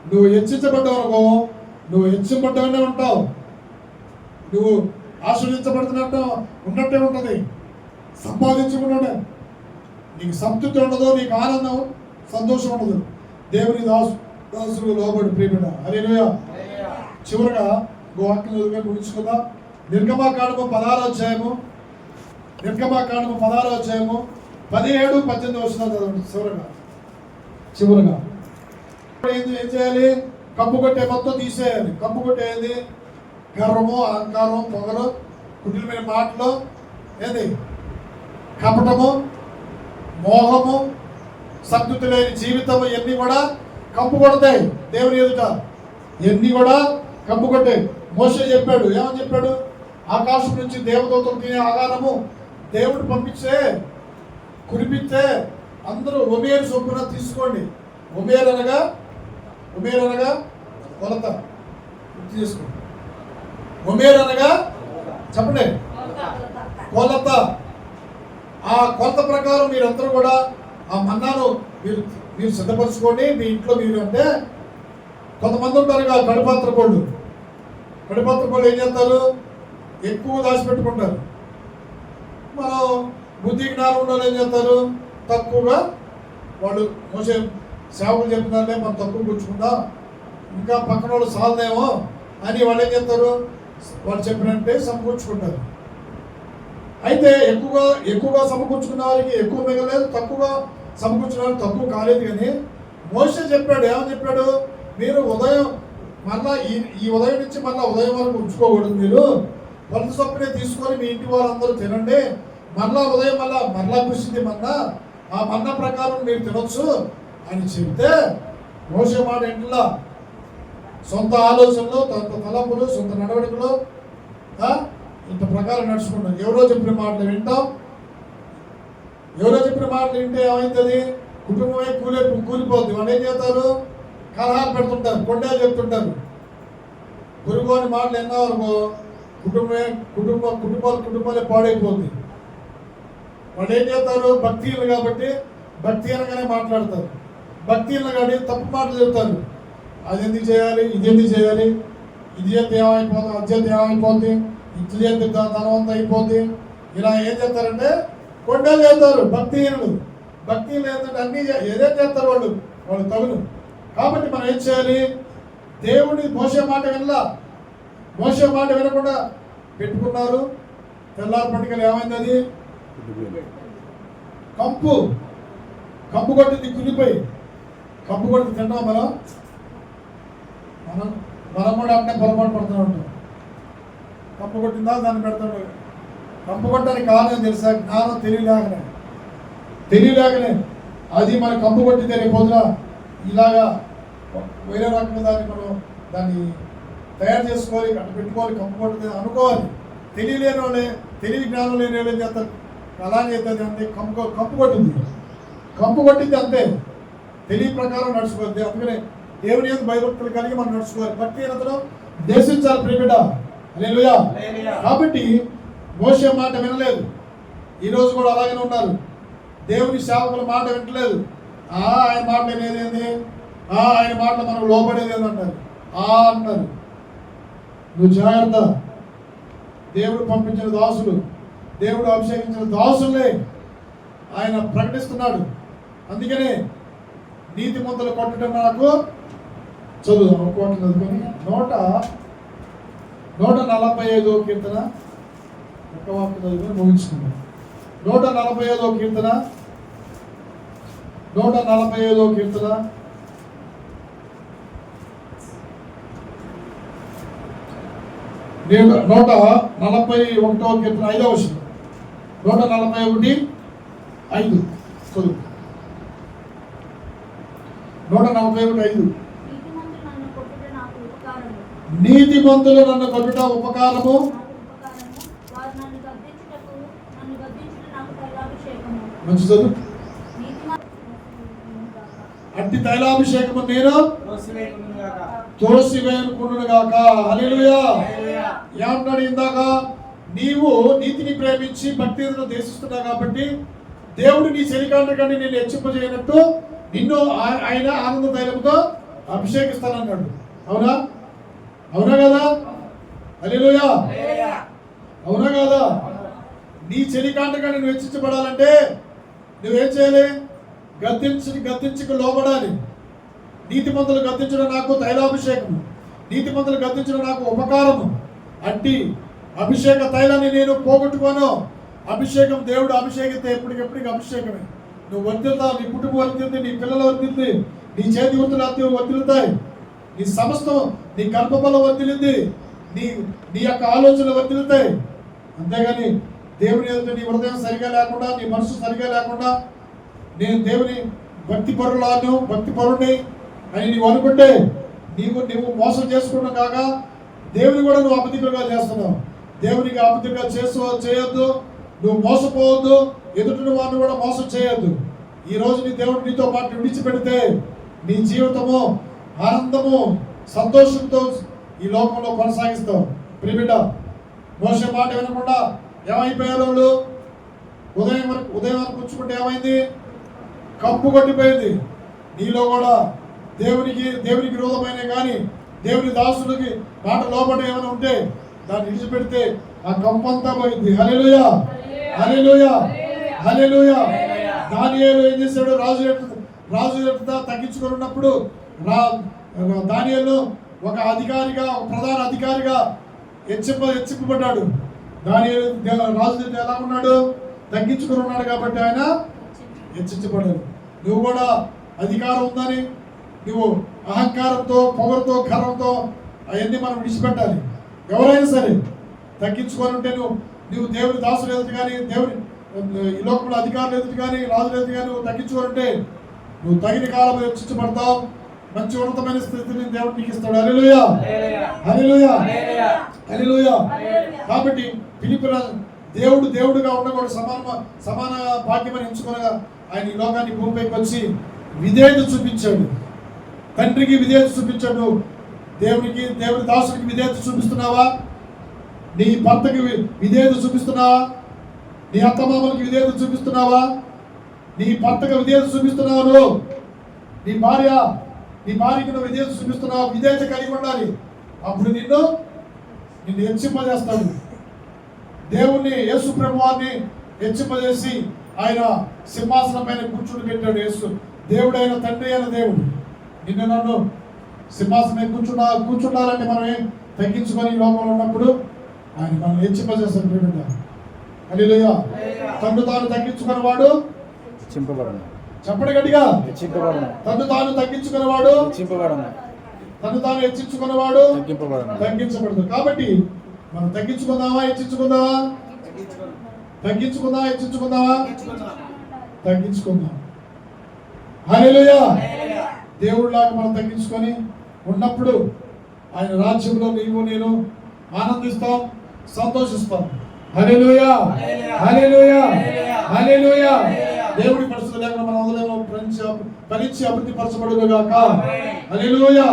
[SPEAKER 1] నువ్వు హెచ్చించబడ్డావు అనుకో, నువ్వు హెచ్చించబడ్డావనే ఉంటావు. నువ్వు ఆశీర్వదించబడుతున్నట్టు ఉన్నట్టే ఉంటుంది. సంపాదించుకున్నాడే నీకు సంతృప్తి ఉండదు, నీకు ఆనందం, సంతోషం ఉండదు. దేవుని దాసులు లోబడి ప్రియబిడ్డ. హల్లెలూయా. చివరగా వాక్యం గురించుకుందాం. నిర్గమకాండము 16వ అధ్యాయము 17, 18 వచనాలు చదవండి. చివరగా ఏం చేయాలి? కప్పు కొట్టే మొత్తం తీసేయాలి. కప్పు కొట్టేది గర్వము, అహంకారం, పొగరు, కుటిలమైన మాటలు, ఏది కపటము, మోహము, సంతృప్తి లేని జీవితము, ఇవన్నీ కూడా కంపు కొడతాయి దేవుని ఎదుట. ఇవన్నీ కూడా కంపు కొట్టాయి. మోషే చెప్పాడు, ఏమని చెప్పాడు? ఆకాశం నుంచి దేవదూతలు తినే ఆహారము దేవుడు కురిపిస్తే అందరూ ఒమేరు చొప్పున తీసుకోండి. ఒమేరు అనగా కొలత. తీసుకోండి. ఒమేరు అనగా చెప్పండి, కొలత. ఆ కొలత ప్రకారం మీరందరూ కూడా ఆ మన్నాను మీరు సిద్ధపరచుకోండి. మీ ఇంట్లో మీరు అంటే కొంతమంది ఉంటారు కదా కడుపాత్ర కోళ్ళు ఏం చేస్తారు? ఎక్కువ దాచిపెట్టుకుంటారు. మనం బుద్ధి జ్ఞానం ఉన్న ఏం చేస్తారు, తక్కువగా వాళ్ళు మోసే సేవకులు చెప్తున్నారులే మనం తక్కువ కూర్చుకుందాం, ఇంకా పక్కన వాళ్ళు సాలదేమో అని వాళ్ళు ఏం చేస్తారు, వాళ్ళు చెప్పినట్టే సమకూర్చుకుంటారు. అయితే ఎక్కువగా సమకూర్చుకున్న వారికి ఎక్కువ మిగలేదు, తక్కువగా సమకూర్చున్న వారికి తక్కువ కాలేదు. కానీ మోసే చెప్పాడు, ఏమని చెప్పాడు, మీరు ఉదయం మళ్ళా ఈ ఉదయం నుంచి మళ్ళీ ఉదయం వరకు ఉంచుకోకూడదు, మీరు కొలత చొప్పునే తీసుకొని మీ ఇంటి వాళ్ళందరూ తినండి, మళ్ళా ఉదయం మళ్ళా కృషింది మన్నా, ఆ మన్న ప్రకారం మీరు తినొచ్చు అని చెప్తే మోసే మాట ఇంట్లో సొంత ఆలోచనలు, తలపులు, సొంత నడవడికలు ఇంత ప్రకారం నడుచుకుంటాం. ఎవరో చెప్పిన మాటలు వింటాం, ఎవరో చెప్పిన మాటలు వింటే ఏమైంది, కుటుంబమే కూలిపోద్ది. వాళ్ళు ఏం చేస్తారు, కలహాలు పెడుతుంటారు, కొండలు చెప్తుంటారు. పొరుగుని మాటలు ఎన్నో వరకు కుటుంబాలే పాడైపోద్ది. వాళ్ళు ఏం చేస్తారు, భక్తిహీనులు కాబట్టి భక్తిహీనంగానే మాట్లాడతారు, భక్తిహీనులు కాబట్టి తప్పు మాటలు చెప్తారు. అది ఎందుకు చేయాలి, ఇది ఎందుకు చేయాలి, ఇది చేస్తే ఏమైపోతుంది, అది చేస్తే ఏమైపోద్ది, ఇది చేస్తే ధనవంతం అయిపోద్ది. ఇలా ఏం చేస్తారంటే కొండలు చేస్తారు భక్తిహీనులు. భక్తిహీనులు ఏంటంటే అన్నీ ఏదేం చేస్తారు వాళ్ళు తగులు. కాబట్టి మనం ఏం చేయాలి, దేవుడి మోసే మాట వినకుండా పెట్టుకున్నారు. తెల్లారి పట్టుకలు ఏమైంది, అది కంపు కొట్టింది, కులిపోయి కంపు కొట్టి తింటాం. మనం కూడా అంటే పొరపాటు పడుతూ ఉంటాం. కంపు కొట్టిందా దాన్ని పెడతాడు. కంపు కొట్టడానికి కారణం తెలుసా, జ్ఞానం తెలియలేకనే అది మన కంపు కొట్టితే రేపొద్దున ఇలాగా వేరే రకంగా దాన్ని తయారు చేసుకోవాలి, అట్లా పెట్టుకోవాలి, కంపు కొట్టితే అనుకోవాలి. తెలియలేని వాళ్ళే, తెలివి జ్ఞానం లేని వాళ్ళు ఏం చేస్తారు, అలానే చేస్తుంది. అంతే కంపు కొట్టింది అంతే, తెలివి ప్రకారం నడుచుకోవద్దు. అందుకనే దేవుని యొక్క భయభక్తులు కలిగి మనం నడుచుకోవాలి, భక్తిహీనతను దేశించాలి ప్రియబిడ్డ. హల్లెలూయా. కాబట్టి మోసే మాట వినలేదు, ఈరోజు కూడా అలాగే ఉన్నారు. దేవుని సేవకుల మాట వినట్లేదు. ఆయన మాట వినేది, ఆయన మాటలు మనకు లోబడేది ఏంటంటారు, అంటారు. నువ్వు జాగ్రత్త, దేవుడు పంపించిన దాసులు, దేవుడు అభిషేకించిన దాసులే ఆయన ప్రకటిస్తున్నాడు. అందుకనే నీతిమంతులు కొట్టడం నాకు చదువుదాం. ఒక్కొక్కటి చదువుకొని 145వ కీర్తన ఒక్క వాక్యం చదువుకొని ముగించుకుందాం. 145వ కీర్తన 141వ కీర్తన 5వ వచనం. 141:5 చదువు. 141:5 నీతిమంతులు నన్ను కొట్టుట ఉపకారము, మంచి చదువు. అట్టి తైలాభిషేకము నేను తోసివేయనుకుంటును గాక. హల్లెలూయా. ఏమన్నాడు ఇందాక, నీవు నీతిని ప్రేమించి భక్తిని దేశిస్తున్నావు కాబట్టి దేవుడు నీ శరీరాన్ని కంటే నేను హెచ్చింపజేయనట్టు నిన్ను ఆయన ఆనంద తైలముతో అభిషేకిస్తానన్నాడు. అవునా కదా? హల్లెలూయా. అవునా కదా? నీ చెలికాంటగా నువ్వు హెచ్చించబడాలంటే నువ్వేం చేయాలి, గద్దించుకు లోబడాలి. నీతిమంతులు గద్దించడం నాకు తైలాభిషేకము, నీతిమంతులు గద్దించడం నాకు ఉపకారము. అట్టి అభిషేక తైలాన్ని నేను పోగొట్టుకోను. అభిషేకం దేవుడు అభిషేకిస్తే ఎప్పటికెప్పటికి అభిషేకమే. నువ్వు వర్తిల్తావు, నీ కుటుంబం వర్తిల్తుంది, నీ పిల్లలు వర్తిల్తుంది, నీ చేతి వృత్తులు వర్తిల్తాయి, నీ సమస్తం, నీ గర్భఫలం వర్తిల్లింది, నీ యొక్క ఆలోచనలు వర్తిల్తాయి. అంతేగాని దేవుని ఎదుట నీ హృదయం సరిగా లేకుండా, నీ మనసు సరిగా లేకుండా, నేను దేవుని భక్తి పరుడిని అని నీవు అనుకుంటే నువ్వు మోసం చేసుకున్నావు కాక దేవుని కూడా నువ్వు అబద్ధికులుగా చేస్తున్నావు. దేవునికి అబద్ధిగా చేయొద్దు, నువ్వు మోసపోవద్దు, ఎదుటి వారిని కూడా మోసం చేయొద్దు. ఈ రోజు నీ దేవుడు నీతో పాటు విడిచిపెడితే నీ జీవితము ఆనందము సంతోషంతో ఈ లోకంలో కొనసాగిస్తావు. ప్రియబిడ్డ, మోసే మాట వినకుండా ఏమైపోయారు వాళ్ళు? ఉదయం వరకు పుచ్చుకుంటే ఏమైంది? కంపు కొట్టిపోయింది. నీలో కూడా దేవునికి విరోధమైన కానీ దేవుని దాసులకి మాట లోపల ఏమైనా ఉంటే దాన్ని విడిచిపెడితే ఆ కంపంతా పోయింది. హల్లెలూయా. హల్లెలూయా హల్లెలూయా. దానియేలు ఏం చేశాడు? రాజు ఎదుట తగ్గించుకొని ఉన్నప్పుడు దానియేలు ఒక అధికారిగా, ఒక ప్రధాన అధికారిగా హెచ్చింపబడ్డాడు. దానియేలు రాజు ఎదుట ఎలా ఉన్నాడు? తగ్గించుకొని ఉన్నాడు కాబట్టి ఆయన హెచ్చించబడ్డాడు. నువ్వు కూడా అధికారం ఉందని నువ్వు అహంకారంతో, పొగరుతో, గర్వంతో అవన్నీ మనం విడిచిపెట్టాలి. ఎవరైనా సరే తగ్గించుకొని ఉంటే నువ్వు దేవుని దాసులు ఎదుటి కానీ, దేవుని ఈ లోకంలో అధికారులు ఎదుటి కానీ, రాజులు ఎదుటి కానీ నువ్వు తగ్గించుకొని ఉంటే నువ్వు తగిన కాలంలో హెచ్చించబడతావు. మంచి ఉన్నతమైన స్థితిని దేవుడు నీకు ఇస్తాడు. హల్లెలూయా హల్లెలూయా హల్లెలూయా. కాబట్టి ఫిలిప్పీ దేవుడుగా ఉండకూడదు, సమాన భాగ్యమని ఎంచుకొనగా ఆయన ఈ లోకానికి భూమిపైకి వచ్చి విధేయత చూపించాడు. తండ్రికి విధేయత చూపించాడు. దేవుని దాసుడికి విధేయత చూపిస్తున్నావా? నీ భర్తకి విధేయత చూపిస్తున్నావా? నీ అత్తమామలకి విధేయత చూపిస్తున్నావా? నీ భర్తకు విధేయత చూపిస్తున్నావా? నువ్వు నీ భార్యకి నువ్వు విధేయత చూపిస్తున్నావా? విధేయత కలిగి ఉండాలి. అప్పుడు నిన్ను హెచ్చింపజేస్తాడు. దేవుణ్ణి, యేసు ప్రభువాన్ని హెచ్చింపజేసి ఆయన సింహాసనం పైన కూర్చుని పెట్టాడు. యేసు దేవుడైన తండ్రి అయిన దేవుడు నిన్ను నన్ను సింహాసనం కూర్చుండాలంటే మనం ఏం తగ్గించుకొని లోపల ఉన్నప్పుడు ఆయన మనం హెచ్చింపజేస్తాడు. హల్లెలూయా. తను తాను తగ్గించుకున్న వాడు చెప్పండి గట్టిగా, తను తాను తగ్గించుకున్నవాడు, తను తాను హెచ్చించుకున్నవాడు తగ్గించబడదు. కాబట్టి మనం తగ్గించుకుందామా, హెచ్చించుకుందామా? హెచ్చించుకుందామా? తగ్గించుకుందాం. హల్లెలూయా. దేవుడిలాగా మనం తగ్గించుకొని ఉన్నప్పుడు ఆయన రాజ్యంలో నీవు నేను ఆనందిస్తాం, సంతోషిస్తాం. హల్లెలూయా హల్లెలూయా హల్లెలూయా. దేవుడి పరిస్థితులు లేకుండా మన హృదయంలో ఫలించి అభివృద్ధి పరచబడును గాక. హల్లెలూయా.